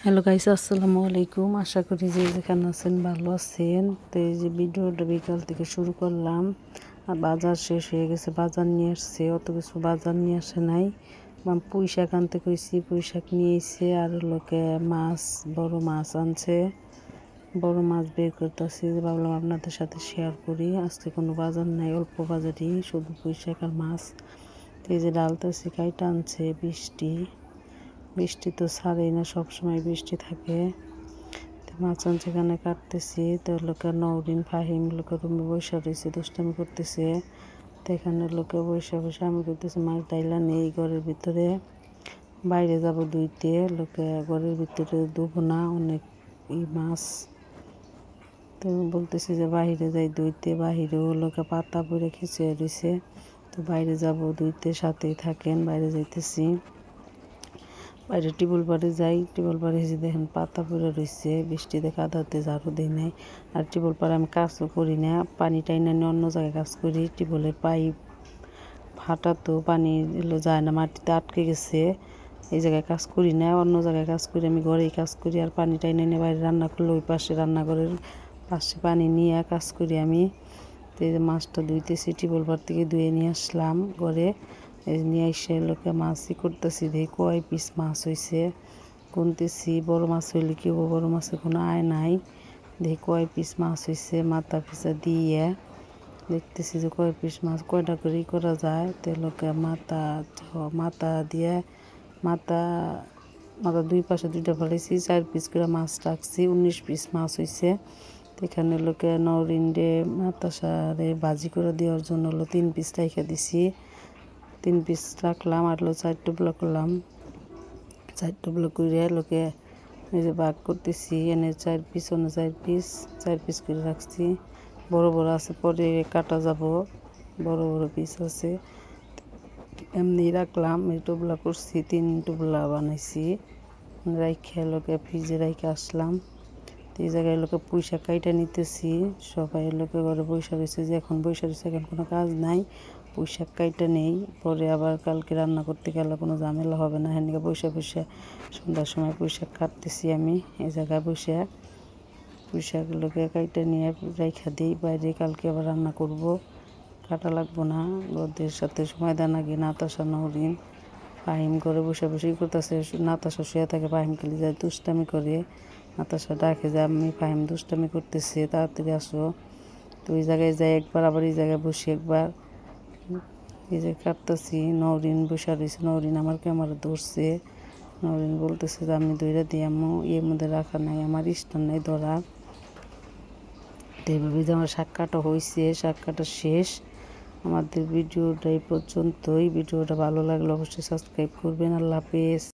Hello guys, আসসালামু আলাইকুম। আশা করি যে যেখানে আছেন ভালো আছেন। তো এই যে ভিডিওটা বিকাল থেকে শুরু করলাম, আর বাজার শেষ হয়ে গেছে। বাজার নিয়ে আসছে, অত কিছু বাজার নিয়ে আসে নাই। পুঁই শাক আনতে কইছি, পুঁই শাক নিয়ে এসে আর লোকে মাছ, বড় মাছ আনছে। বড় মাছ বের করতেছি, ভাবলাম আপনাদের সাথে শেয়ার করি। আজকে কোনো বাজার নাই, অল্প বাজারই, শুধু পুঁই শাক আর মাছ। তো এই যে ডালতেছি, কাইটা আনছে। বৃষ্টি তো ছাড়েই না, সবসময় বৃষ্টি থাকে। তো মাছ সেখানে কাটতেছি। তো লোকের নওরিন ফাহিম লোকের রুমে বসে রয়েছে, দুষ্টামি করতেছে। তো এখানে লোকে বসে বসে আমি করতেছি, মাছ ডাইলা নেই ঘরের ভিতরে, বাইরে যাব ধুইতে। লোকে ঘরের ভিতরে ধুবো না, অনেক মাছ। তো বলতেছি যে বাইরে যাই ধুইতে, বাহিরেও লোকে পাতা পরে খিচে রয়েছে। তো বাইরে যাব ধুইতে, সাথেই থাকেন। বাইরে যাইতেছি, বাইরে টিউবওয়েল পাড়ে যাই। টিউবওয়েল পাড়ে এসে দেখেন পাতা পড়ে রয়েছে, বৃষ্টিতে কাদাতে ঝাড়ু দিই নাই। আর টিউবওয়েল পাড়ে আমি কাজও করি না, পানি টাইনা নিয়ে অন্য জায়গায় কাজ করি। টিউবওয়েলের পাইপ ফাটা, তো পানি এলো যায় না, মাটিতে আটকে গেছে। এই জায়গায় কাজ করি না, অন্য জায়গায় কাজ করি। আমি ঘরেই কাজ করি। আর পানি টাইনা নিয়ে বাইরে রান্না করলে ওই পাশে রান্নাঘরের পাশে পানি নিয়ে কাজ করি আমি। তো এই যে মাছটা ধুইতেছি, টিউবওয়েল পাড় থেকে ধুয়ে নিয়ে আসলাম ঘরে। নিয়ে এসে লোকে মাছই করতেছি, দেখি কয় পিস মাছ হয়েছে গুনতেছি। বড় মাছ হইলে কি হবো, বড় মাছের কোনো আয় নাই। দেখি কয় পিস মাছ হয়েছে, মাথা পিসা দিয়ে দেখতেছি যে কয় পিস মাছ কয়টা করেই করা যায়। তো লোকে মাথা দিয়ে মাথা মাথা দুই পাশে দুইটা ফেলেছি, 4 পিস করে মাছ রাখছি, 19 পিস মাছ হয়েছে। এখানে লোকে নওরিনডে মাথা সারে ভাজি করে দেওয়ার জন্য 3 পিস রেখে দিছি। 3 পিস রাখলাম, আর 4 টুকরা করলাম। 4 টুকরা করে লোকে এই যে ভাগ করতেছি। এনে 4 পিস, অন্য 4 পিস, 4 পিস করে রাখছি। বড় বড় আছে, পরে কাটা যাব। বড় বড় পিস আছে, এমনি রাখলাম। এই টুকরা করছি, 3 টুকরা বানাইছি। রাইখে লোকে ফ্রিজে রাইখে আসলাম। এই জায়গায় লোকে পুঁই শাক কাইটা নিতেছি। সবাই লোকে ঘরে বৈশা রয়েছে, যে এখন বৈশা রয়েছে, এখন কোনো কাজ নাই। পুঁই শাক কাইটা নেই, পরে আবার কালকে রান্না করতে গেলে কোনো ঝামেলা হবে না। হ্যাঁ, বৈশা সন্ধ্যার সময় পুঁই শাক কাটতেছি আমি। এই জায়গায় বসে পুঁই শাকগুলোকে কাইটা নিয়ে রাইখা দিই বাইরে, কালকে আবার রান্না করব। কাটা লাগবো না, রোদের সাথে সময় দেন আগে। নাতাশা নওরিন ফাহিম করে বসে বসেই করতেছে। নাতাশা শুয়ে থাকে, ফাহিম খালি যায় দুষ্টামি করে। নাতাশা ডাকে যে আমি ফাহিম দুষ্টামি করতেছে, তাড়াতাড়ি আসো। তো ওই জায়গায় যাই একবার, আবার এই জায়গায় বসে একবার। এই যে কাটতেছি, নওরিন বসে রয়েছে। নওরিন আমার ক্যামেরা ধরছে। নওরিন বলতেছে যে আমি দইরা দিয়ে আম্মু, এর মধ্যে রাখা নাই, আমার ইష్టম নেই ধরার। তো এইভাবে যে আমার শাক কাটা হয়েছে, শাক কাটা শেষ। আমাদের ভিডিওটা এই পর্যন্তই। ভিডিওটা ভালো লাগলে অবশ্যই সাবস্ক্রাইব করবেন। আল্লাহ হাফেজ।